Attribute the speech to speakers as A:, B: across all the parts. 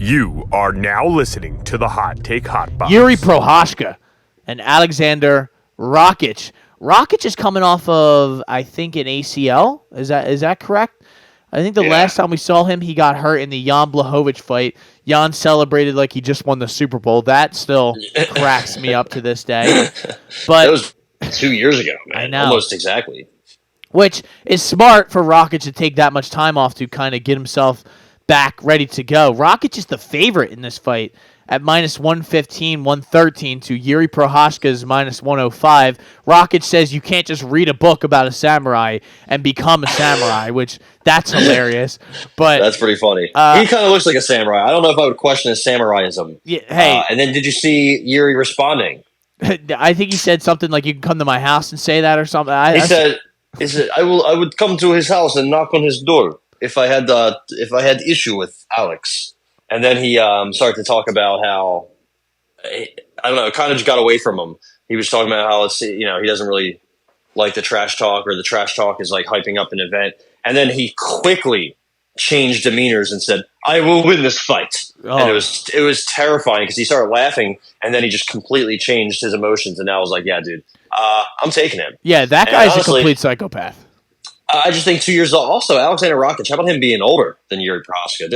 A: You are now listening to the Hot Take Hot Box.
B: Yuri Prochazka and Alexander Rakic. Rakic is coming off of, I think, an ACL. Is that correct? I think the last time we saw him, he got hurt in the Jan Blachowicz fight. Jan celebrated like he just won the Super Bowl. That still cracks me up to this day. But
C: that was 2 years ago, man.
B: I know.
C: Almost exactly.
B: Which is smart for Rakic to take that much time off to kind of get himself back ready to go. Rakic is the favorite in this fight at minus 115, 113 to Yuri Prochazka's minus 105. Rakic says you can't just read a book about a samurai and become a samurai, which that's hilarious. But
C: that's pretty funny. He kind of looks like a samurai. I don't know if I would question his samuraiism.
B: Yeah, hey,
C: and then did you see Yuri responding?
B: I think he said something like, "You can come to my house and say that" or something.
C: He said, "I would come to his house and knock on his door if I had issue with Alex." And then he started to talk about how, I don't know, it kind of just got away from him. He was talking about how he doesn't really like the trash talk, or the trash talk is like hyping up an event. And then he quickly changed demeanors and said, "I will win this fight." Oh. And it was terrifying because he started laughing, and then he just completely changed his emotions. And now I was like, "Yeah, dude, I'm taking him."
B: Yeah, that guy's honestly a complete psychopath.
C: I just think 2 years old. Also, Alexander Rakic, how about him being older than Yuri Prochazka?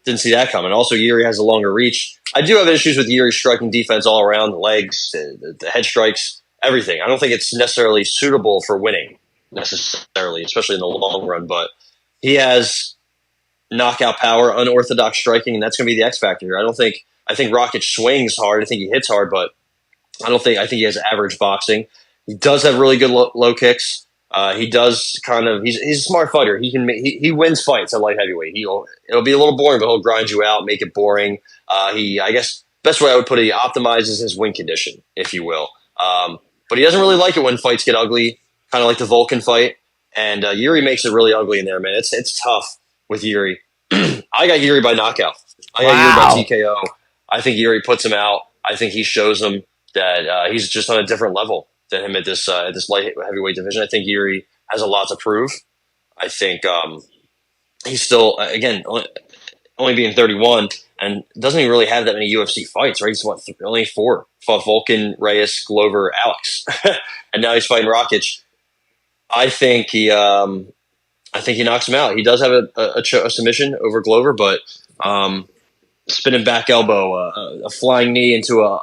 C: Didn't see that coming. Also, Yuri has a longer reach. I do have issues with Yuri's striking defense all around, the legs, the head strikes, everything. I don't think it's necessarily suitable for winning, necessarily, especially in the long run. But he has knockout power, unorthodox striking, and that's going to be the X factor here. I think Rakic swings hard. I think he hits hard, but I think he has average boxing. He does have really good low kicks. He does he's a smart fighter. He wins fights at light heavyweight. It'll be a little boring, but he'll grind you out, make it boring. I guess best way I would put it, he optimizes his win condition, if you will. But he doesn't really like it when fights get ugly, kind of like the Vulcan fight. And Yuri makes it really ugly in there, man. It's tough with Yuri. I got Yuri by knockout. I got Yuri by TKO. I think Yuri puts him out. I think he shows him that he's just on a different level than him at this light heavyweight division. I think Yuri has a lot to prove. I think he's still, again, only being 31 and doesn't even really have that many UFC fights, right? He's only 4. Fought Vulcan, Reyes, Glover, Alex. And now he's fighting Rakic. I think he knocks him out. He does have a submission over Glover, but spinning back elbow, a flying knee into a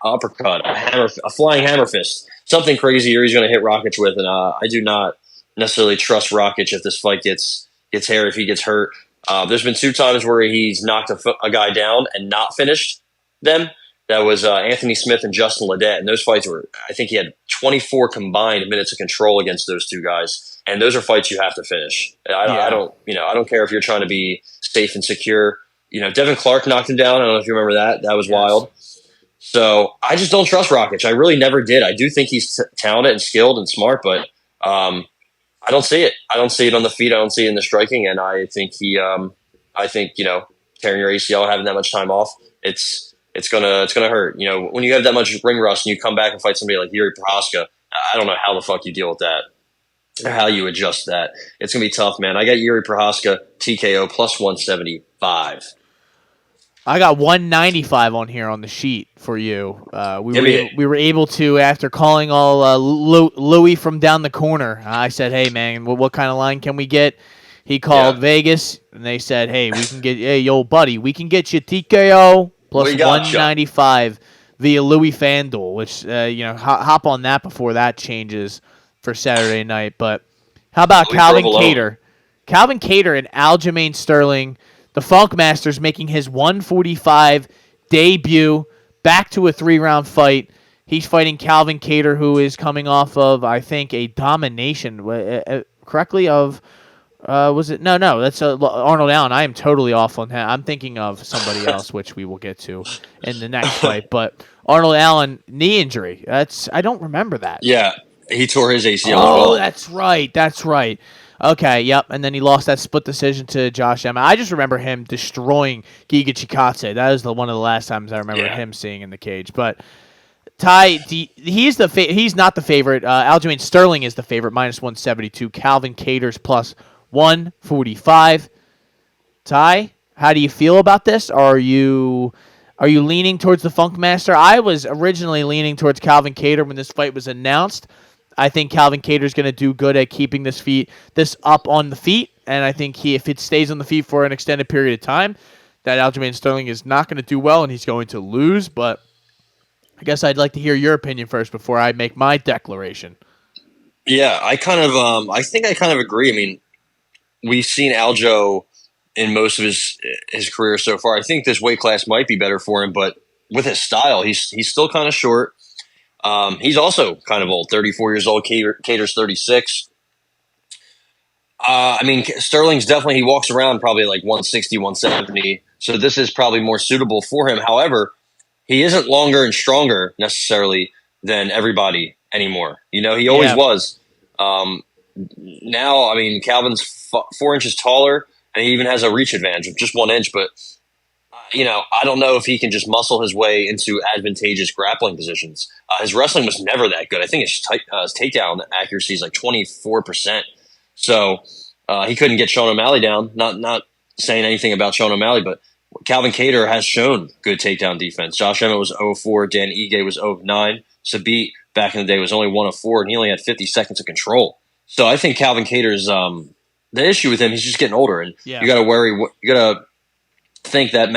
C: uppercut, a flying hammer fist, something crazy Yuri's going to hit Rakic with, and I do not necessarily trust Rakic if this fight gets hairy, if he gets hurt. There's been 2 times where he's knocked a guy down and not finished them. That was Anthony Smith and Justin Ledet, and those fights were, I think he had 24 combined minutes of control against those 2 guys, and those are fights you have to finish. I don't care if you're trying to be safe and secure. Devin Clark knocked him down. I don't know if you remember that. That was wild. So I just don't trust Rakic. I really never did. I do think he's talented and skilled and smart, but I don't see it. I don't see it on the feet. I don't see it in the striking. And I think tearing your ACL and having that much time off, it's gonna hurt. When you have that much ring rust and you come back and fight somebody like Yuri Prochazka, I don't know how the fuck you deal with that or how you adjust that. It's gonna be tough, man. I got Yuri Prochazka TKO plus 175.
B: I got 195 on here on the sheet for you. We were able to, after calling all Louis from down the corner, I said, "Hey man, what kind of line can we get?" He called Vegas, and they said, "Hey, we can get we can get you TKO plus 195 via Louis FanDuel," which hop on that before that changes for Saturday night. But how about Calvin Kattar? Calvin Kattar and Aljamain Sterling. The Funk Master's making his 145 debut, back to a 3-round fight. He's fighting Calvin Kattar, who is coming off of, I think, a domination, correctly, of, was it? No, that's Arnold Allen. I am totally off on that. I'm thinking of somebody else, which we will get to in the next fight. But Arnold Allen, knee injury. I don't remember that.
C: Yeah, he tore his ACL.
B: Oh, that's right. Okay, yep, and then he lost that split decision to Josh Emmett. I just remember him destroying Giga Chikadze. That was one of the last times I remember him seeing in the cage. But Ty, he's not the favorite. Aljamain Sterling is the favorite, minus 172. Calvin Kattar's plus 145. Ty, How do you feel about this? Are you leaning towards the Funkmaster? I was originally leaning towards Calvin Kattar when this fight was announced. I think Calvin Kattar is going to do good at keeping this up on the feet, and I think if it stays on the feet for an extended period of time, that Aljamain Sterling is not going to do well and he's going to lose. But I guess I'd like to hear your opinion first before I make my declaration.
C: Yeah, I think I kind of agree. I mean, we've seen Aljo in most of his career so far. I think this weight class might be better for him, but with his style, he's still kind of short. He's also kind of old, 34 years old. Kattar's 36. I mean, Sterling's definitely, he walks around probably like 160, 170. So this is probably more suitable for him. However, he isn't longer and stronger necessarily than everybody anymore. You know, he always was. Now, I mean, Calvin's 4 inches taller, and he even has a reach advantage of just 1 inch. But, you know, I don't know if he can just muscle his way into advantageous grappling positions. His wrestling was never that good. I think his takedown accuracy is like 24%. So he couldn't get Sean O'Malley down. Not saying anything about Sean O'Malley, but Calvin Kattar has shown good takedown defense. Josh Emmett was 0-4. Dan Ige was 0-9. Sabit back in the day was only 1-4, and he only had 50 seconds of control. So I think Calvin Kattar's the issue with him, he's just getting older, and you got to worry. You got to think that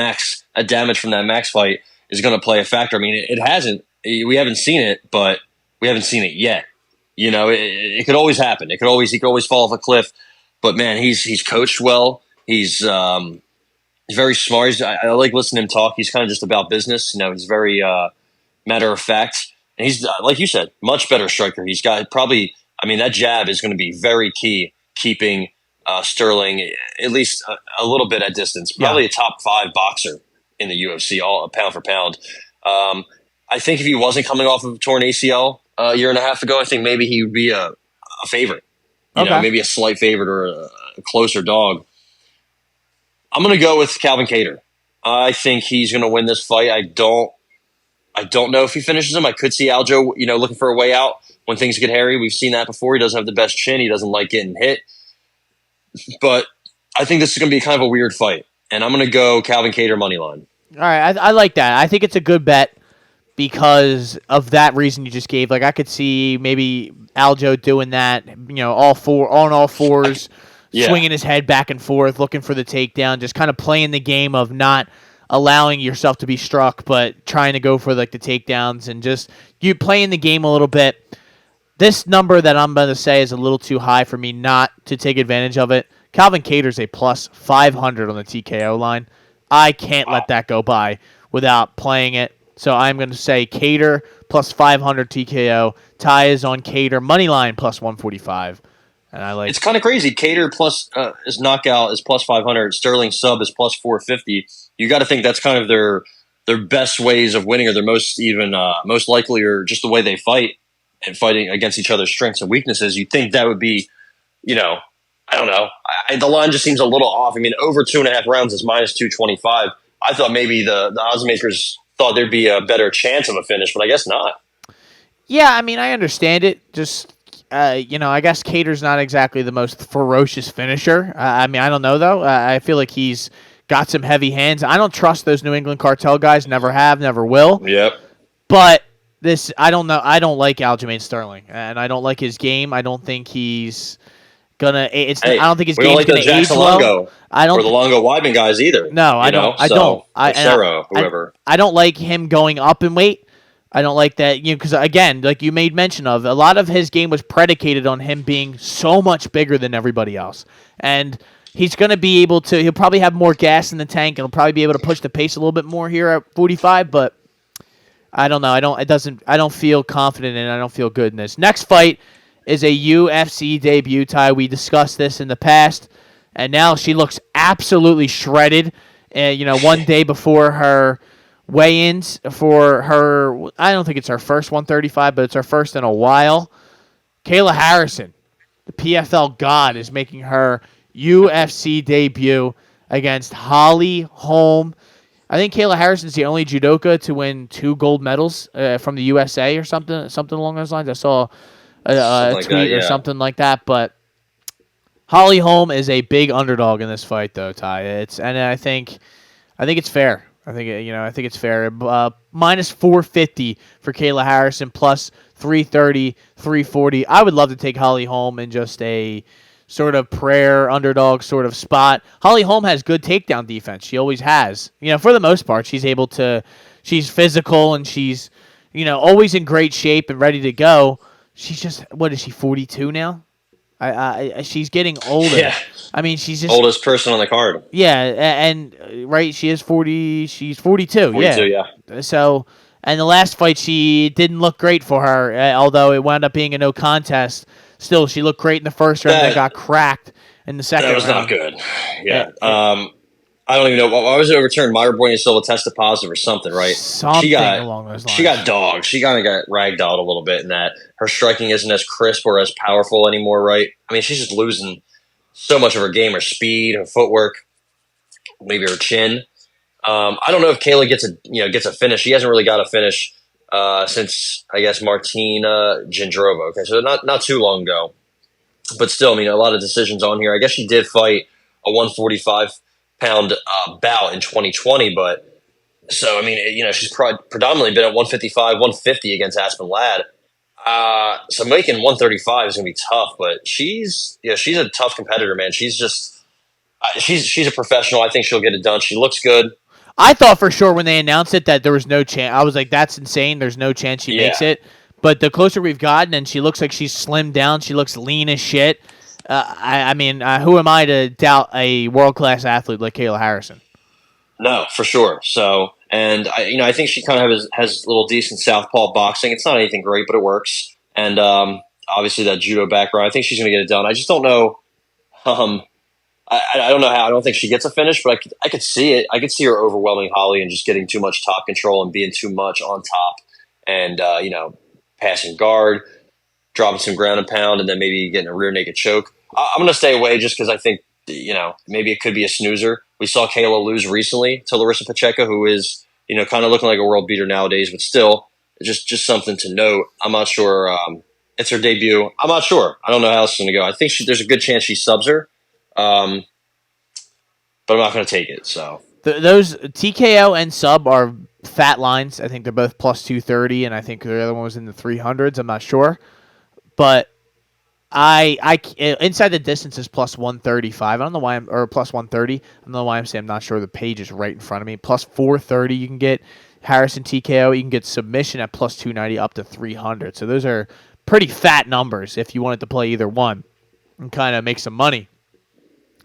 C: damage from that Max fight is going to play a factor. I mean, it hasn't. We haven't seen it, but we haven't seen it yet. You know, it could always happen. He could always fall off a cliff. But man, he's coached well. He's very smart. I like listening to him talk. He's kind of just about business. You know, he's very matter of fact. And he's, like you said, much better striker. He's got probably, I mean, that jab is going to be very key, keeping Sterling at least a little bit at distance. Probably a top 5 boxer in the UFC, all pound for pound. I think if he wasn't coming off of a torn ACL a year and a half ago, I think maybe he would be a favorite. You know, maybe a slight favorite or a closer dog. I'm going to go with Calvin Kattar. I think he's going to win this fight. I don't know if he finishes him. I could see Aljo, you know, looking for a way out when things get hairy. We've seen that before. He doesn't have the best chin. He doesn't like getting hit. But I think this is going to be kind of a weird fight. And I'm going to go Calvin Kattar money line.
B: All right, I like that. I think it's a good bet because of that reason you just gave. Like, I could see maybe Aljo doing that, you know, all fours, swinging his head back and forth, looking for the takedown, just kind of playing the game of not allowing yourself to be struck, but trying to go for like the takedowns and just you playing the game a little bit. This number that I'm going to say is a little too high for me not to take advantage of it. Calvin Kattar's a plus 500 on the TKO line. I can't let that go by without playing it. So I'm going to say Kattar plus 500 TKO. Ty is on Kattar money line plus 145. And I like.
C: It's kind of crazy. Kattar plus his knockout is plus 500. Sterling sub is plus 450. You got to think that's kind of their best ways of winning, or their most likely, or just the way they fight and fighting against each other's strengths and weaknesses. You'd think that would be, you know, I don't know. The line just seems a little off. I mean, over 2.5 rounds is minus 225. I thought maybe the odds makers thought there'd be a better chance of a finish, but I guess not.
B: Yeah, I mean, I understand it. Just, you know, I guess Kattar's not exactly the most ferocious finisher. I mean, I don't know, though. I feel like he's got some heavy hands. I don't trust those New England cartel guys. Never have, never will.
C: Yep.
B: But this, I don't know. I don't like Aljamain Sterling, and I don't like his game. I don't think he's gonna. I don't think his game's gonna age well. I don't.
C: Or the Longo Weidman guys either.
B: No, I don't. I don't.
C: Whoever.
B: I don't like him going up in weight. I don't like that, you know, because again, like you made mention of, a lot of his game was predicated on him being so much bigger than everybody else, and he's going to be able to. He'll probably have more gas in the tank, and he'll probably be able to push the pace a little bit more here at 45. But I don't know. I don't feel confident in it. I don't feel good in this. Next fight is a UFC debut. Ty, we discussed this in the past, and now she looks absolutely shredded. You know, one day before her weigh-ins for her, I don't think it's her first 135, but it's her first in a while. Kayla Harrison, the PFL god, is making her UFC debut against Holly Holm. I think Kayla Harrison's the only judoka to win 2 gold medals from the USA or something along those lines. I saw a tweet or something like that, but Holly Holm is a big underdog in this fight, though, Ty. I think it's fair. I think it's fair. Minus 450 for Kayla Harrison, plus 330, 340. I would love to take Holly Holm in just a sort of prayer underdog sort of spot. Holly Holm has good takedown defense. She always has. For the most part, she's physical and she's, always in great shape and ready to go. She's just, what is she, 42 now? She's getting older.
C: Yeah.
B: I mean, she's just
C: oldest person on the card.
B: Yeah, and right, she is 40. She's 42.
C: 42,
B: yeah. So, and the last fight, she didn't look great for her. Although it wound up being a no contest. Still, she looked great in the first round. That got cracked in the second.
C: That was
B: round.
C: not good. Yeah. I don't even know why was it overturned. Myra Bueno Silva tested positive or something, right?
B: Something along those lines.
C: She got dogged. She kind of got ragdolled a little bit in that her striking isn't as crisp or as powerful anymore, right? I mean, she's just losing so much of her game, her speed, her footwork, maybe her chin. I don't know if Kayla gets a finish. She hasn't really got a finish since, I guess, Martina Jindrova. Okay, so not too long ago, but still, I mean, a lot of decisions on here. I guess she did fight a 145-pound bout in 2020, but so I mean, she's predominantly been at 155, 150 against Aspen Ladd. So making 135 is gonna be tough, but she's a tough competitor, man. She's just she's a professional. I think she'll get it done. She looks good.
B: I thought for sure when they announced it that there was no chance. I was like, that's insane. There's no chance she makes it. But the closer we've gotten, and she looks like she's slimmed down. She looks lean as shit. I mean, who am I to doubt a world-class athlete like Kayla Harrison?
C: No, for sure. So, and I think she kind of has a little decent southpaw boxing. It's not anything great, but it works. And obviously that judo background. I think she's going to get it done. I just don't know. I don't know how. I don't think she gets a finish, but I could see it. I could see her overwhelming Holly and just getting too much top control and being too much on top, and passing guard, dropping some ground and pound, and then maybe getting a rear naked choke. I'm going to stay away just because I think maybe it could be a snoozer. We saw Kayla lose recently to Larissa Pacheco, who is kind of looking like a world beater nowadays, but still just something to note. I'm not sure. It's her debut. I'm not sure. I don't know how it's going to go. I think there's a good chance she subs her. But I'm not going to take it. So
B: those TKO and sub are fat lines. I think they're both plus 230, and I think the other one was in the 300s. I'm not sure, but I inside the distance is plus 135. I don't know why or plus 130. I don't know why I'm saying I'm not sure. The page is right in front of me. Plus 430. You can get Harrison TKO. You can get submission at plus 290 up to 300. So those are pretty fat numbers if you wanted to play either one and kind of make some money.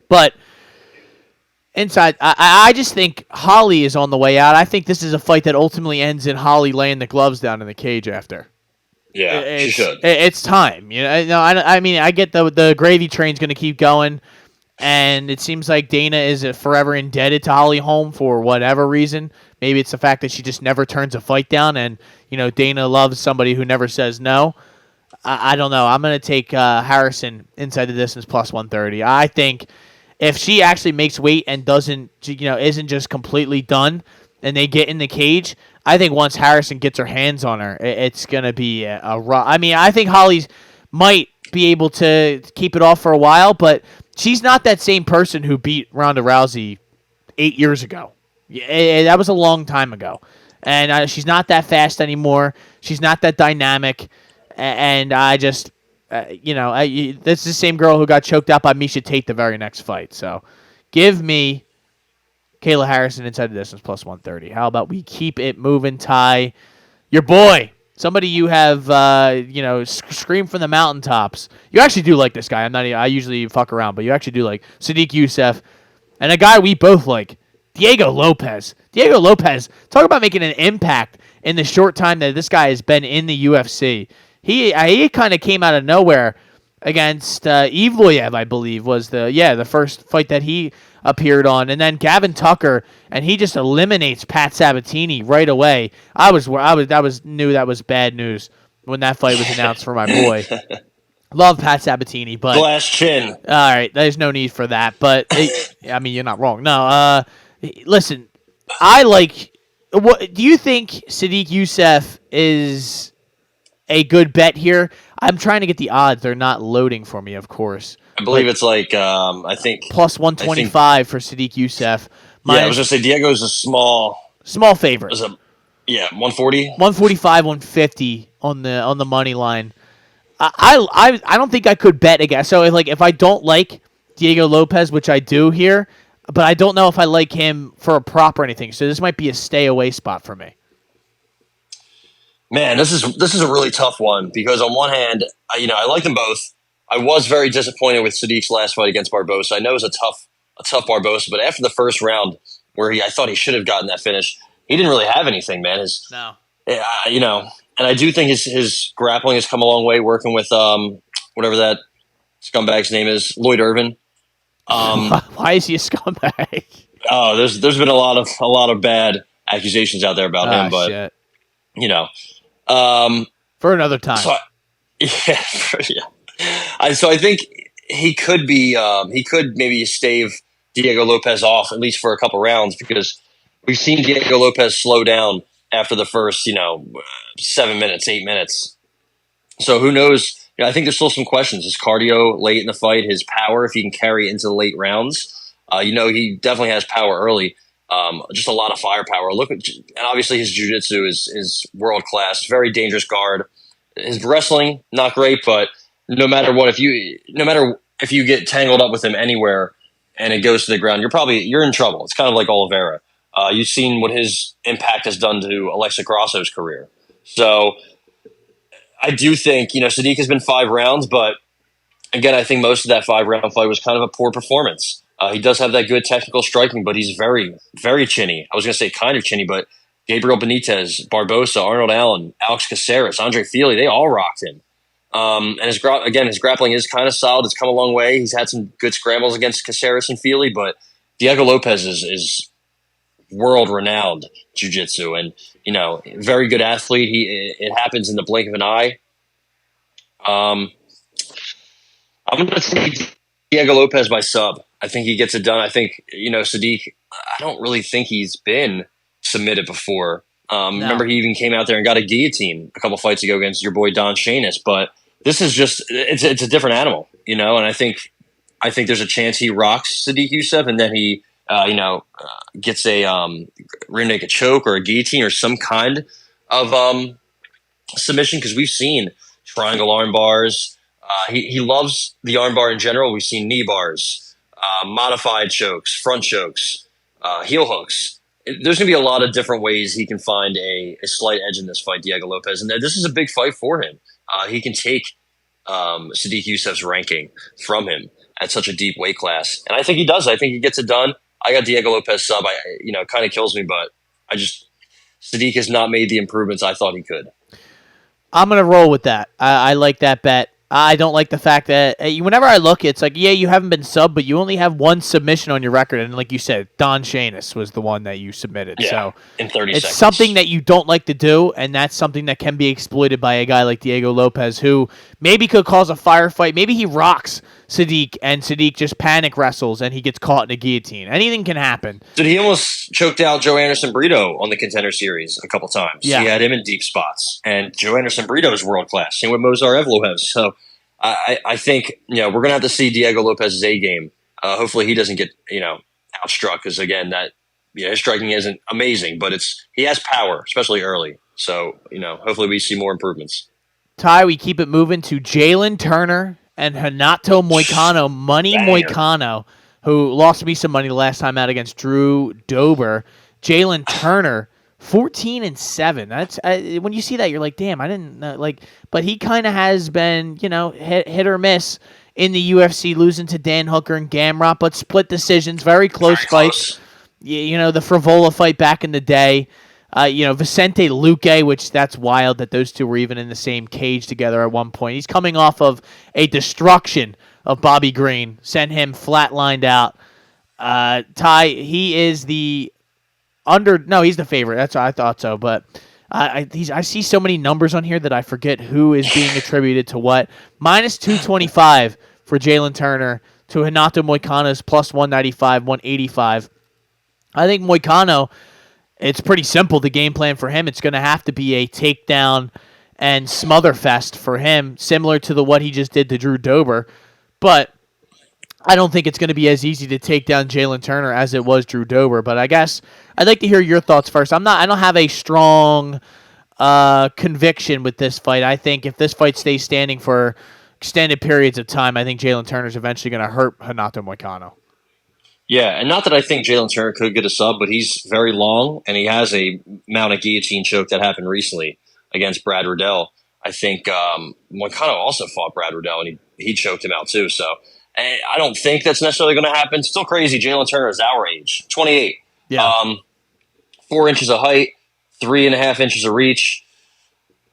B: But inside, I just think Holly is on the way out. I think this is a fight that ultimately ends in Holly laying the gloves down in the cage after.
C: Yeah, she should.
B: It's time. I mean, I get the gravy train's going to keep going, and it seems like Dana is forever indebted to Holly Holm for whatever reason. Maybe it's the fact that she just never turns a fight down, and Dana loves somebody who never says no. I don't know. I'm going to take Harrison inside the distance plus 130. I think if she actually makes weight and isn't just completely done, and they get in the cage, I think once Harrison gets her hands on her, it's gonna be a rough. I mean, I think Holly's might be able to keep it off for a while, but she's not that same person who beat Ronda Rousey 8 years ago. That was a long time ago, and she's not that fast anymore. She's not that dynamic, and I just. That's the same girl who got choked out by Miesha Tate the very next fight. So give me Kayla Harrison inside the distance plus 130. How about we keep it moving, Ty? Your boy, somebody you have, scream from the mountaintops. You actually do like this guy. I usually fuck around, but you actually do like Sadiq Youssef. And a guy we both like, Diego Lopez. Diego Lopez, talk about making an impact in the short time that this guy has been in the UFC. He kind of came out of nowhere against Evloev, I believe, was the first fight that he appeared on, and then Gavin Tucker, and he just eliminates Pat Sabatini right away. I knew that was bad news when that fight was announced for my boy. Love Pat Sabatini, but
C: glass chin.
B: All right, there's no need for that. But I mean, you're not wrong. No, listen, I like. What do you think? Sadiq Youssef is a good bet here. I'm trying to get the odds. They're not loading for me, of course.
C: I believe it's like I think
B: plus 125 for Sadiq Youssef.
C: I was gonna say Diego's a small
B: favorite.
C: 140,
B: 145, 150 on the money line. I don't think I could bet again. So if I don't like Diego Lopez, which I do here, but I don't know if I like him for a prop or anything. So this might be a stay away spot for me.
C: Man, this is a really tough one because on one hand, I like them both. I was very disappointed with Sadiq's last fight against Barbosa. I know it was a tough Barbosa, but after the first round where I thought he should have gotten that finish, he didn't really have anything, man. And I do think his grappling has come a long way working with whatever that scumbag's name is, Lloyd Irvin.
B: Why is he a scumbag?
C: Oh, there's been a lot of bad accusations out there about him, but
B: shit.
C: For
B: another time.
C: So, So I think he could maybe stave Diego Lopez off at least for a couple rounds because we've seen Diego Lopez slow down after the first 7 minutes, 8 minutes. So who knows? I think there's still some questions. His cardio late in the fight, his power, if he can carry into the late rounds. He definitely has power early. Just a lot of firepower. And obviously his jiu-jitsu is world class. Very dangerous guard. His wrestling not great, but no matter if you get tangled up with him anywhere and it goes to the ground, you're in trouble. It's kind of like Oliveira. You've seen what his impact has done to Alexa Grasso's career. So I do think Sadiq has been 5 rounds, but again, I think most of that 5-round fight was kind of a poor performance. He does have that good technical striking, but he's very, very chinny. I was going to say kind of chinny, but Gabriel Benitez, Barbosa, Arnold Allen, Alex Caceres, Andre Fili, they all rocked him. And his grappling is kind of solid. It's come a long way. He's had some good scrambles against Caceres and Fili, but Diego Lopez is world-renowned jiu-jitsu and, very good athlete. It happens in the blink of an eye. I'm going to say Diego Lopez by sub. I think he gets it done. I think, Sadiq, I don't really think he's been submitted before. No. Remember, he even came out there and got a guillotine a couple fights ago against your boy Don Shanis. But this is it's a different animal, and I think there's a chance he rocks Sadiq Youssef and then he, gets a rear naked choke or a guillotine or some kind of submission because we've seen triangle arm bars. He loves the arm bar in general. We've seen knee bars, modified chokes, front chokes, heel hooks. There's going to be a lot of different ways he can find a slight edge in this fight, Diego Lopez. And this is a big fight for him. He can take Sadiq Youssef's ranking from him at such a deep weight class. And I think he does. I think he gets it done. I got Diego Lopez sub. It kind of kills me, but Sadiq has not made the improvements I thought he could.
B: I'm going to roll with that. I like that bet. I don't like the fact that whenever I look, it's like, you haven't been subbed, but you only have one submission on your record. And like you said, Don Shanis was the one that you submitted.
C: Yeah,
B: so
C: in 30
B: it's
C: seconds.
B: Something that you don't like to do, and that's something that can be exploited by a guy like Diego Lopez, who maybe could cause a firefight. Maybe he rocks Sadiq, and Sadiq just panic wrestles, and he gets caught in a guillotine. Anything can happen.
C: Dude, he almost choked out Joe Anderson Brito on the Contender Series a couple times.
B: Yeah.
C: He had him in deep spots. And Joe Anderson Brito is world class. Same with Mozar Evloev. So I think we're going to have to see Diego Lopez's A game. Hopefully he doesn't get outstruck because again that his striking isn't amazing, but he has power, especially early. So hopefully we see more improvements.
B: Ty, we keep it moving to Jalen Turner and Renato Moicano, Moicano, who lost me some money last time out against Drew Dober. Jalen Turner. 14-7. That's when you see that, you're like, damn, I didn't know, but he kind of has been, hit or miss in the UFC, losing to Dan Hooker and Gamrot, but split decisions, very close fights. The Frivola fight back in the day. Vicente Luque, which that's wild that those two were even in the same cage together at one point. He's coming off of a destruction of Bobby Green, sent him flatlined out. Ty, he is the he's the favorite. That's what I thought so. But I see so many numbers on here that I forget who is being attributed to what. Minus 225 for Jalen Turner to Renato Moicano's plus 195, 185. I think Moicano, it's pretty simple. The game plan for him, it's going to have to be a takedown and smother fest for him, similar to what he just did to Drew Dober. But I don't think it's going to be as easy to take down Jalen Turner as it was Drew Dober. But I guess I'd like to hear your thoughts first. I don't have a strong conviction with this fight. I think if this fight stays standing for extended periods of time, I think Jalen Turner's eventually going to hurt Renato Moicano.
C: Yeah, and not that I think Jalen Turner could get a sub, but he's very long, and he has a mount a guillotine choke that happened recently against Brad Riddell. I think Moicano also fought Brad Riddell, and he choked him out too. So I don't think that's necessarily going to happen. Still crazy. Jalen Turner is our age, 28.
B: Yeah.
C: 4 inches of height, 3.5 inches of reach.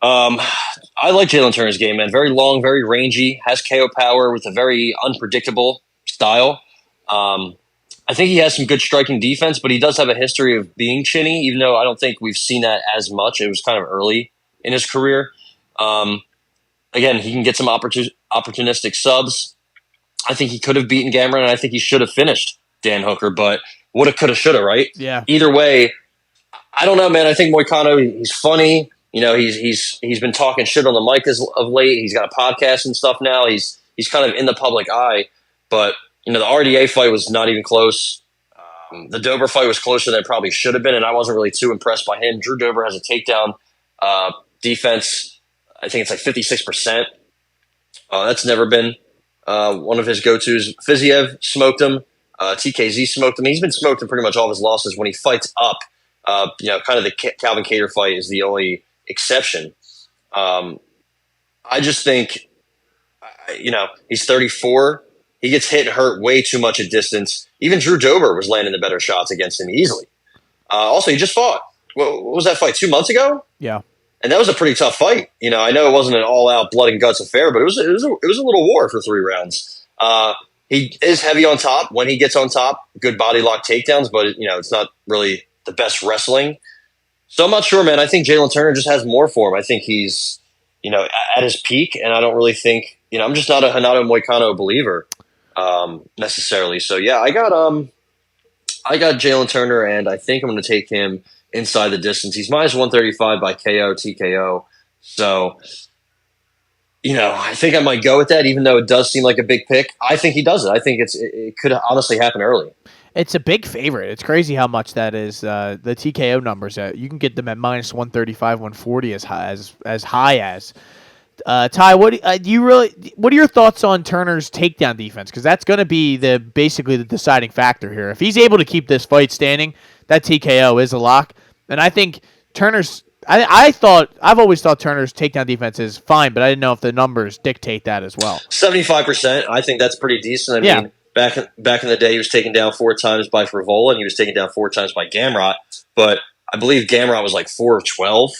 C: I like Jalen Turner's game, man. Very long, very rangy, has KO power with a very unpredictable style. I think he has some good striking defense, but he does have a history of being chinny, even though I don't think we've seen that as much. It was kind of early in his career. Again, he can get some opportunistic subs. I think he could have beaten Gamrot, and I think he should have finished Dan Hooker, but woulda, coulda, shoulda, right?
B: Yeah.
C: Either way, I don't know, man. I think Moicano, he's funny. You know, he's been talking shit on the mic of late. He's got a podcast and stuff now. He's kind of in the public eye, but you know, the RDA fight was not even close. The Dober fight was closer than it probably should have been, and I wasn't really too impressed by him. Drew Dober has a takedown defense. I think it's like 56%. That's never been one of his go-tos. Fiziev smoked him. TKZ smoked him. He's been smoked in pretty much all of his losses. When he fights up, kind of the Calvin Kattar fight is the only exception. I just think, he's 34. He gets hit and hurt way too much at distance. Even Drew Dober was landing the better shots against him easily. Also, he just fought. What was that fight, 2 months ago?
B: Yeah.
C: And that was a pretty tough fight. You know, I know it wasn't an all-out blood and guts affair, but it was a little war for 3 rounds. He is heavy on top. When he gets on top, good body lock takedowns, but it's not really the best wrestling. So I'm not sure, man. I think Jalen Turner just has more for him. I think he's, at his peak, and I don't really think, I'm just not a Renato Moicano believer necessarily. So yeah, I got Jalen Turner, and I think I'm going to take him inside the distance. He's minus 135 by KO, TKO. So, I think I might go with that, even though it does seem like a big pick. I think he does it. I think it could honestly happen early.
B: It's a big favorite. It's crazy how much that is. The TKO numbers, you can get them at minus 135, 140 as high as. Ty, what are your thoughts on Turner's takedown defense? Because that's going to be basically the deciding factor here. If he's able to keep this fight standing, that TKO is a lock. And I think Turner's. I've always thought Turner's takedown defense is fine, but I didn't know if the numbers dictate that as well.
C: 75%. I think that's pretty decent. I mean, back in the day, he was taken down 4 times by Frivola, and he was taken down 4 times by Gamrot. But I believe Gamrot was like 4 of 12.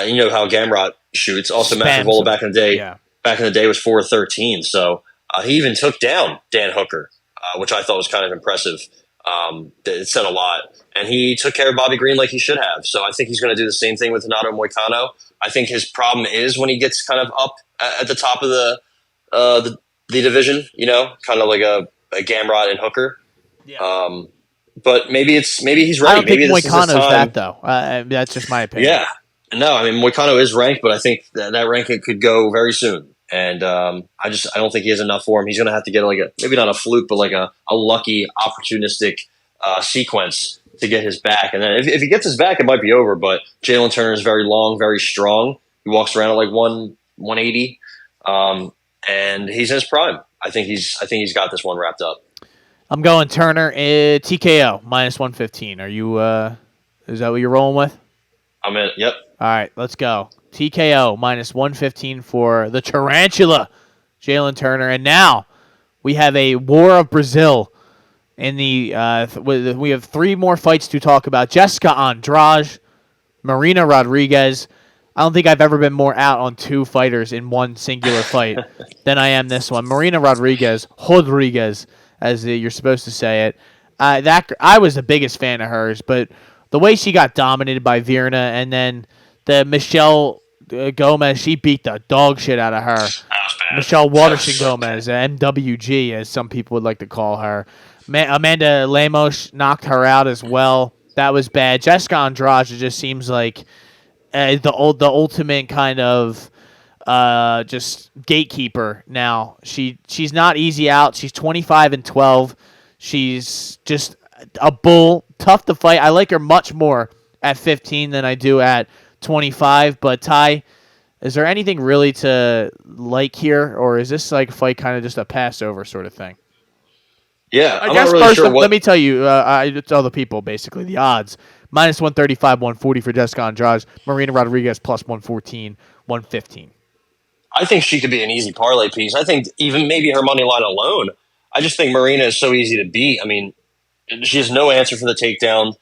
C: You know how Gamrot shoots. Also, Matt Frivola back in the day was 4 of 13. So he even took down Dan Hooker, which I thought was kind of impressive. It said a lot. And he took care of Bobby Green like he should have. So I think he's going to do the same thing with Renato Moicano. I think his problem is when he gets kind of up at the top of the division, kind of like a Gamrot and Hooker. Yeah. But maybe he's ready.
B: I don't
C: maybe
B: think Moicano's that, though. That's just my opinion.
C: Yeah. No, I mean, Moicano is ranked, but I think that ranking could go very soon. And I don't think he has enough for him. He's going to have to get maybe not a fluke, but like a lucky, opportunistic sequence to get his back. And then if he gets his back, it might be over. But Jalen Turner is very long, very strong. He walks around at like 180, and he's in his prime. I think he's got this one wrapped up.
B: I'm going Turner TKO minus 115. Are you? Is that what you're rolling with?
C: I'm in. Yep.
B: All right, let's go. TKO minus 115 for the Tarantula, Jalen Turner. And now we have a War of Brazil. We have 3 more fights to talk about. Jessica Andrade, Marina Rodriguez. I don't think I've ever been more out on 2 fighters in one singular fight than I am this one. Marina Rodriguez, as you're supposed to say it. I was the biggest fan of hers, but the way she got dominated by Virna, and then the Michelle Gomez, she beat the dog shit out of her. Michelle Waterson Gomez, MWG, as some people would like to call her. Amanda Lemos knocked her out as well. That was bad. Jessica Andrade just seems like the ultimate kind of just gatekeeper now. She's not easy out. She's 25-12. She's just a bull, tough to fight. I like her much more at 15 than I do at 25. But Ty, is there anything really to like here, or is this like a fight kind of just a passover sort of thing?
C: Yeah,
B: I guess really first, let me tell you, I tell the people basically the odds: -135, 140 for Jessica Andrade, Marina Rodriguez +114, 115.
C: I think she could be an easy parlay piece. I think even maybe her money line alone. I just think Marina is so easy to beat. I mean, she has no answer for the takedown.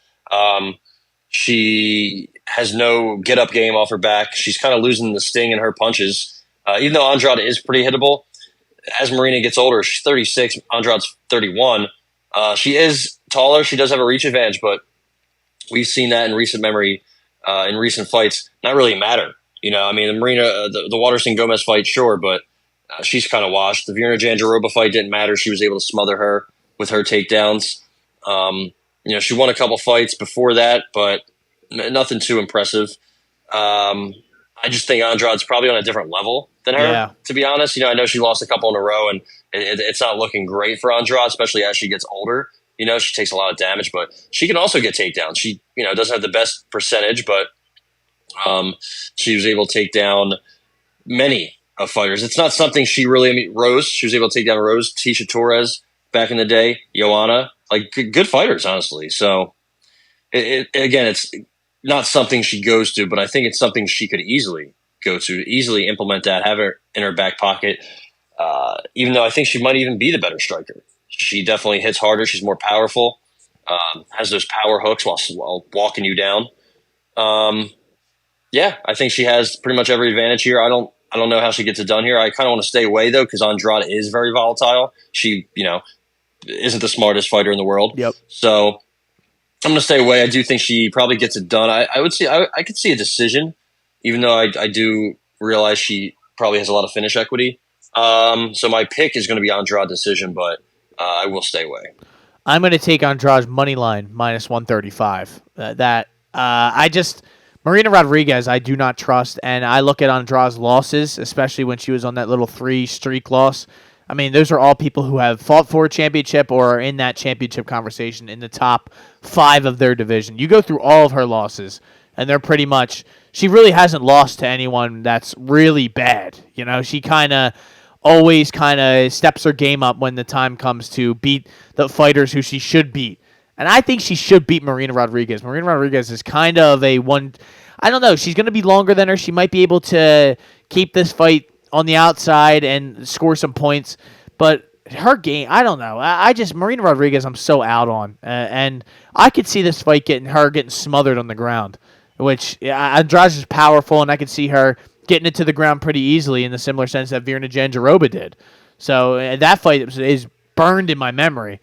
C: She has no get-up game off her back. She's kind of losing the sting in her punches. Even though Andrade is pretty hittable, as Marina gets older, she's 36, Andrade's 31. She is taller. She does have a reach advantage, but we've seen that in recent memory, in recent fights, not really matter. I mean, the Marina, the Waterson-Gomez fight, sure, but she's kind of washed. The Virna Jandiroba fight didn't matter. She was able to smother her with her takedowns. She won a couple fights before that, but nothing too impressive. I just think Andrade's probably on a different level than her, to be honest. I know she lost a couple in a row, and it's not looking great for Andrade, especially as she gets older. She takes a lot of damage, but she can also get takedowns. She, doesn't have the best percentage, but she was able to take down many of fighters. It's not something she really, Rose, she was able to take down Rose, Tisha Torres back in the day, Joanna, like good fighters, honestly. So again, it's not something she goes to, but I think it's something she could easily go to, easily implement that, have her in her back pocket. Even though I think she might even be the better striker. She definitely hits harder. She's more powerful, has those power hooks while walking you down. Yeah, I think she has pretty much every advantage here. I don't know how she gets it done here. I kind of want to stay away though, because Andrade is very volatile. She, isn't the smartest fighter in the world.
B: Yep.
C: So I'm going to stay away. I do think she probably gets it done. I would see. I could see a decision, even though I do realize she probably has a lot of finish equity. So my pick is going to be Andrade decision, but I will stay away.
B: I'm going to take Andrade's money line -135. Marina Rodriguez, I do not trust, and I look at Andrade's losses, especially when she was on that little 3-streak loss. I mean, those are all people who have fought for a championship or are in that championship conversation in the top 5 of their division. You go through all of her losses, and they're pretty much – she really hasn't lost to anyone that's really bad. She kind of always steps her game up when the time comes to beat the fighters who she should beat. And I think she should beat Marina Rodriguez. Marina Rodriguez is kind of a one – I don't know. She's going to be longer than her. She might be able to keep this fight on the outside and score some points. But her game, I don't know. Marina Rodriguez, I'm so out on. And I could see this fight getting smothered on the ground, which Andrade is powerful, and I could see her getting it to the ground pretty easily in the similar sense that Virna Jandiroba did. So that fight is burned in my memory.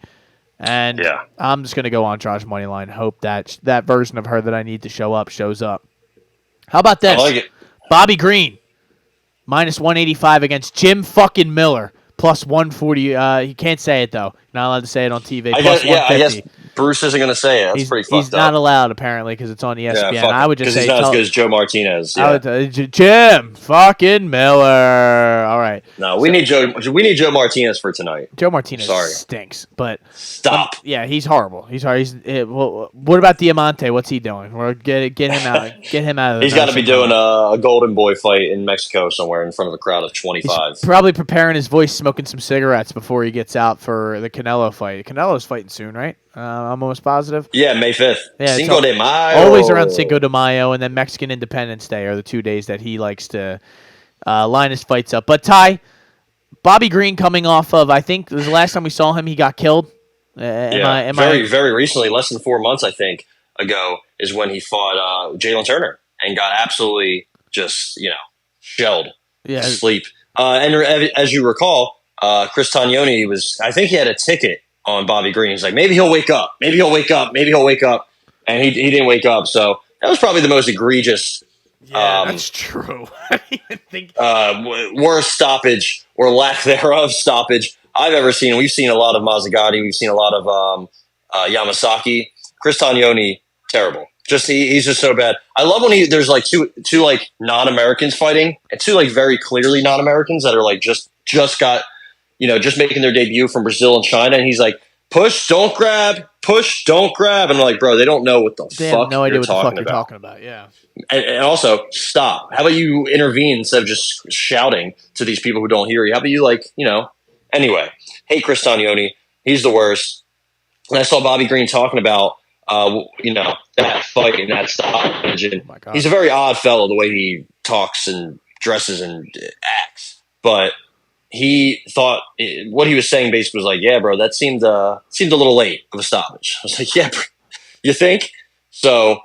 B: And I'm just going to go on Andrade's money line, hope that version of her that I need to show up shows up. How about this?
C: I like it.
B: Bobby Green, -185 against Jim fucking Miller, +140. You can't say it, though. You're not allowed to say it on TV.
C: I guess Bruce isn't going to say it. That's pretty fucked up.
B: He's not allowed, apparently, because it's on ESPN.
C: Yeah,
B: I would just say...
C: Because he's not as good as Joe Martinez. Yeah.
B: Jim fucking Miller. All right.
C: No, we need Joe Martinez for tonight.
B: Joe Martinez stinks, but...
C: Stop.
B: Yeah, he's horrible. He's horrible. What about Diamante? What's he doing? Get him out. Get him out of the
C: He's got to be doing a Golden Boy fight in Mexico somewhere in front of a crowd of 25.
B: He's probably preparing his voice, smoking some cigarettes before he gets out for the Canelo fight. Canelo's fighting soon, right? I'm almost positive.
C: Yeah, May 5th.
B: Yeah,
C: Cinco de Mayo.
B: Always around Cinco de Mayo, and then Mexican Independence Day are the 2 days that he likes to line his fights up. But Ty, Bobby Green coming off of, I think, the last time we saw him, he got killed.
C: Very recently, less than 4 months, I think, ago, is when he fought Jalen Turner and got absolutely just, shelled to sleep. And as you recall, Chris Tognoni I think he had a ticket on Bobby Green. He's like, maybe he'll wake up. Maybe he'll wake up. Maybe he'll wake up. And he didn't wake up. So that was probably the most egregious.
B: Yeah, that's true. I didn't even think
C: worst stoppage or lack thereof stoppage I've ever seen. We've seen a lot of Mazzagatti. We've seen a lot of Yamasaki. Chris Tognoni, terrible. He's just so bad. I love when there's like two like non-Americans fighting and two like very clearly non-Americans that are like just got just making their debut from Brazil and China, and he's like, push, don't grab, push, don't grab, and I'm like, bro, they don't know what the
B: they
C: fuck
B: have no idea
C: you're
B: what the fuck you're
C: about.
B: talking about. Yeah,
C: and also stop. How about you intervene instead of just shouting to these people who don't hear you? How about you anyway? Hey, Chris Tanioni, he's the worst. And I saw Bobby Green talking about that fight and that stoppage. And he's a very odd fellow, the way he talks and dresses and acts. But he thought what he was saying basically was like, yeah, bro, that seemed a little late of a stoppage. I was like, yeah, bro, you think? So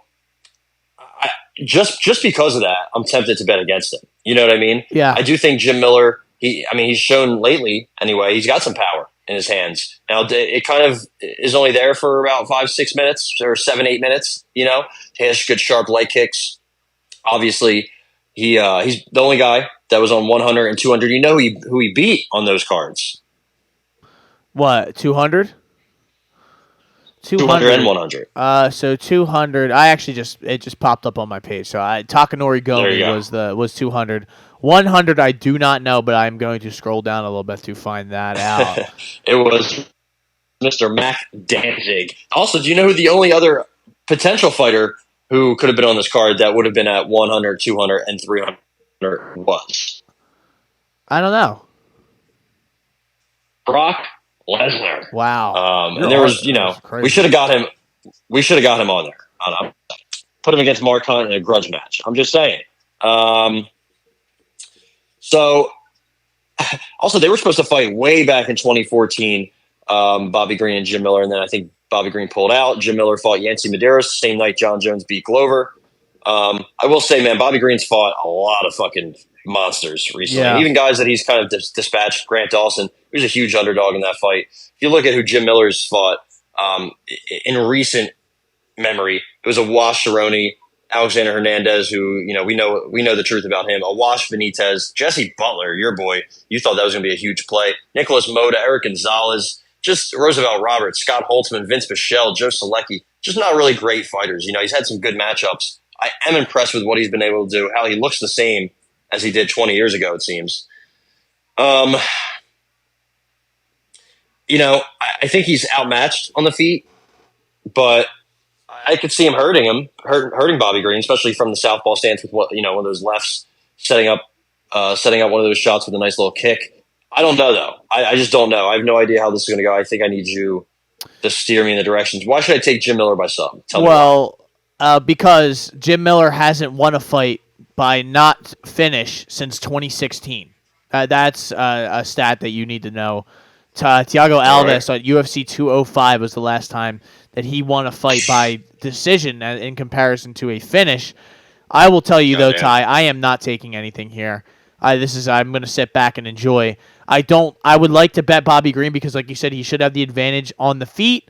C: just because of that, I'm tempted to bet against him. You know what I mean?
B: Yeah.
C: I do think Jim Miller, he's shown lately anyway, he's got some power in his hands. Now, it kind of is only there for about 5-6 minutes or 7-8 minutes. He has good sharp leg kicks. Obviously, he's the only guy that was on 100 and 200. You know who he beat on those cards?
B: What, 200?
C: 200 and 100.
B: So 200. I actually it just popped up on my page. So Takanori Gomi was 200. 100 I do not know, but I'm going to scroll down a little bit to find that out.
C: It was Mr. Mac Danzig. Also, do you know who the only other potential fighter who could have been on this card that would have been at 100, 200, and 300 was?
B: I don't know.
C: Brock Lesnar.
B: Wow.
C: And there was, we should have got him. We should have got him on there. Put him against Mark Hunt in a grudge match. I'm just saying. So, also, they were supposed to fight way back in 2014, Bobby Green and Jim Miller, and then I think Bobby Green pulled out. Jim Miller fought Yancy Medeiros the same night John Jones beat Glover. I will say, man, Bobby Green's fought a lot of fucking monsters recently.
B: Yeah.
C: Even guys that he's kind of dispatched. Grant Dawson, he was a huge underdog in that fight. If you look at who Jim Miller's fought in recent memory, it was Awash Cerrone, Alexander Hernandez, who we know the truth about him. Awash Benitez, Jesse Butler, your boy. You thought that was going to be a huge play. Nicholas Moda, Eric Gonzalez, just Roosevelt Roberts, Scott Holtzman, Vince Pichel, Joe Selecki. Just not really great fighters. He's had some good matchups. I am impressed with what he's been able to do. How he looks the same as he did 20 years ago, it seems. I think he's outmatched on the feet, but I could see him hurting Bobby Green, especially from the southpaw stance with one of those lefts setting up one of those shots with a nice little kick. I don't know though. I just don't know. I have no idea how this is going to go. I think I need you to steer me in the directions. Why should I take Jim Miller by sub? Tell me why.
B: Because Jim Miller hasn't won a fight by not finish since 2016. That's a stat that you need to know. Thiago Alves at UFC 205 was the last time that he won a fight by decision in comparison to a finish. I will tell you, Ty, I am not taking anything here. I'm going to sit back and enjoy. I would like to bet Bobby Green because, like you said, he should have the advantage on the feet.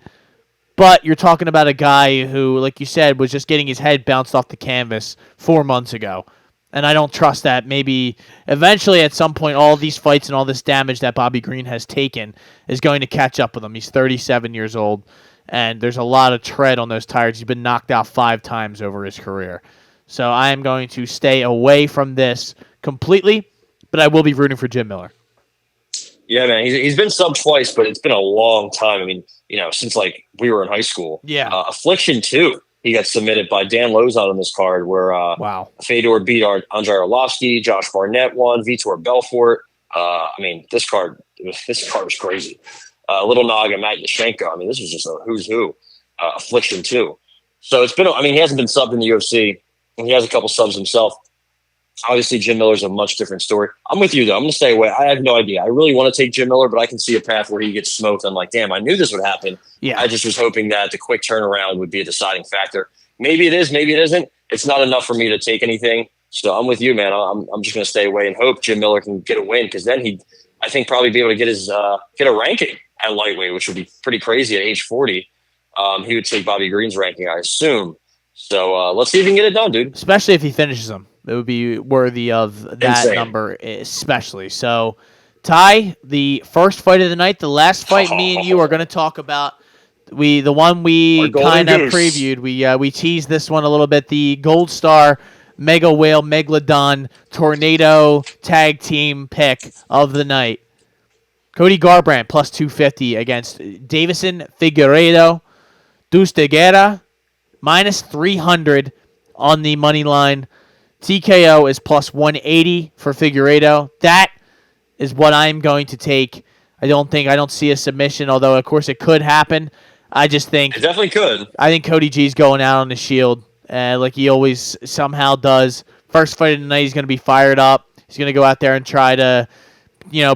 B: But you're talking about a guy who, like you said, was just getting his head bounced off the canvas 4 months ago. And I don't trust that. Maybe eventually at some point all these fights and all this damage that Bobby Green has taken is going to catch up with him. He's 37 years old, and there's a lot of tread on those tires. He's been knocked out 5 times over his career. So I am going to stay away from this completely, but I will be rooting for Jim Miller.
C: Yeah, man. He's been subbed twice, but it's been a long time. I mean, since like we were in high school.
B: Yeah.
C: Affliction 2. He got submitted by Dan Lozon on this card where Fedor beat Andrei Arlovsky, Josh Barnett won, Vitor Belfort. This card was crazy. Little Naga, Matt Yashchenko. This was just a who's who. Affliction 2. So it's been, he hasn't been subbed in the UFC, and he has a couple subs himself. Obviously, Jim Miller's a much different story. I'm with you, though. I'm going to stay away. I have no idea. I really want to take Jim Miller, but I can see a path where he gets smoked. I'm like, damn, I knew this would happen.
B: Yeah.
C: I just was hoping that the quick turnaround would be a deciding factor. Maybe it is, maybe it isn't. It's not enough for me to take anything. So I'm with you, man. I'm just going to stay away and hope Jim Miller can get a win, because then he'd, I think, probably be able to get get a ranking at lightweight, which would be pretty crazy at age 40. He would take Bobby Green's ranking, I assume. So let's see if he can get it done, dude.
B: Especially if he finishes them. It would be worthy of that number, especially. So, Ty, the first fight of the night, the last fight me and you are going to talk about the one we kind of previewed. We teased this one a little bit. The Gold Star Mega Whale Megalodon Tornado Tag Team pick of the night. Cody Garbrandt plus 250 against Davison Figueiredo. Deuce de Guerra minus 300 on the money line. TKO is plus 180 for Figueiredo. That is what I'm going to take. I don't see a submission, although of course it could happen. I just think
C: it definitely could.
B: I think Cody G's going out on the shield, like he always somehow does. First fight of the night, he's going to be fired up. He's going to go out there and try to,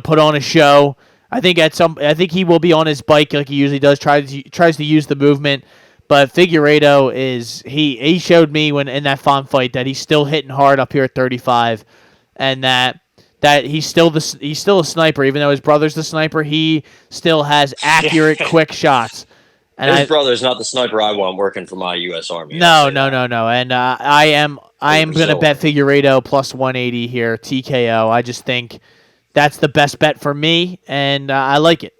B: put on a show. I think he will be on his bike like he usually does. Tries to use the movement, but Figueiredo he showed me when in that Font fight that he's still hitting hard up here at 35, and that he's still a sniper. Even though his brother's the sniper, he still has accurate, quick shots. And
C: his brother's not the sniper I want working for my U.S. Army.
B: No. And I am going to bet Figueiredo plus 180 here, TKO. I just think that's the best bet for me, and I like it.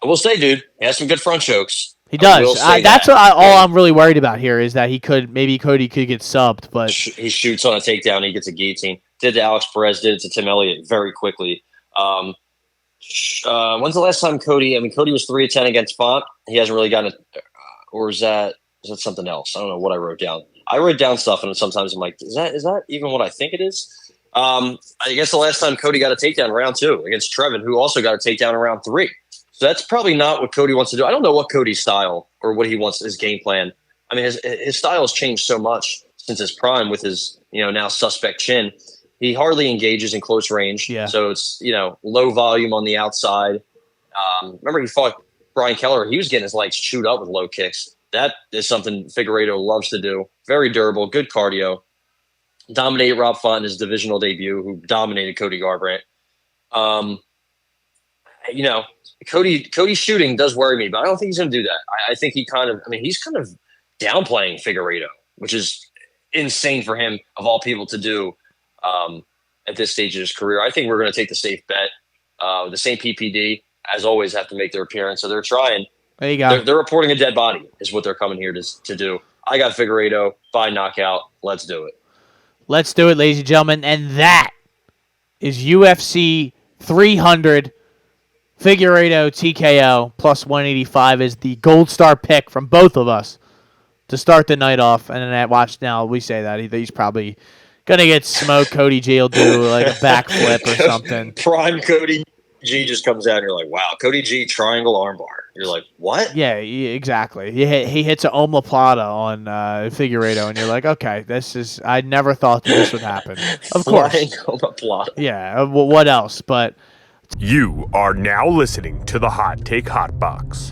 C: I will say, dude, he has some good front chokes.
B: He does. That's all I'm really worried about here is that Cody could get subbed, but
C: he shoots on a takedown, he gets a guillotine. Did to Alex Perez, did it to Tim Elliott very quickly. When's the last time Cody? I mean, Cody was 3 of 10 against Font. He hasn't really gotten it, or is that something else? I don't know what I wrote down. I wrote down stuff, and sometimes I'm like, is that even what I think it is? I guess the last time Cody got a takedown in round 2 against Trevin, who also got a takedown in round 3. So that's probably not what Cody wants to do. I don't know what Cody's style or what he wants, his game plan. I mean, his style has changed so much since his prime with his, now suspect chin. He hardly engages in close range.
B: Yeah.
C: So it's, low volume on the outside. Remember he fought Brian Keller. He was getting his legs chewed up with low kicks. That is something Figueiredo loves to do. Very durable, good cardio. Dominated Rob Font in his divisional debut, who dominated Cody Garbrandt. Cody's shooting does worry me, but I don't think he's going to do that. I think he's kind of downplaying Figueiredo, which is insane for him, of all people, to do at this stage of his career. I think we're going to take the safe bet. The same PPD, as always, have to make their appearance, so they're trying.
B: There you go.
C: They're reporting a dead body is what they're coming here to do. I got Figueiredo by knockout. Let's do it.
B: Let's do it, ladies and gentlemen. And that is UFC 300. Figueiredo TKO plus 185 is the gold star pick from both of us to start the night off. And then watch now, we say that he's probably gonna get smoked. Cody G will do like a backflip or something.
C: Prime Cody G just comes out and you're like, wow, Cody G triangle armbar. You're like, what?
B: Yeah, exactly. He hits an omoplata on Figueiredo, and you're like, okay, I never thought this would happen. Of course.
C: Omoplata.
B: Yeah, what else? But
A: You are now listening to the Hot Take Hot Box.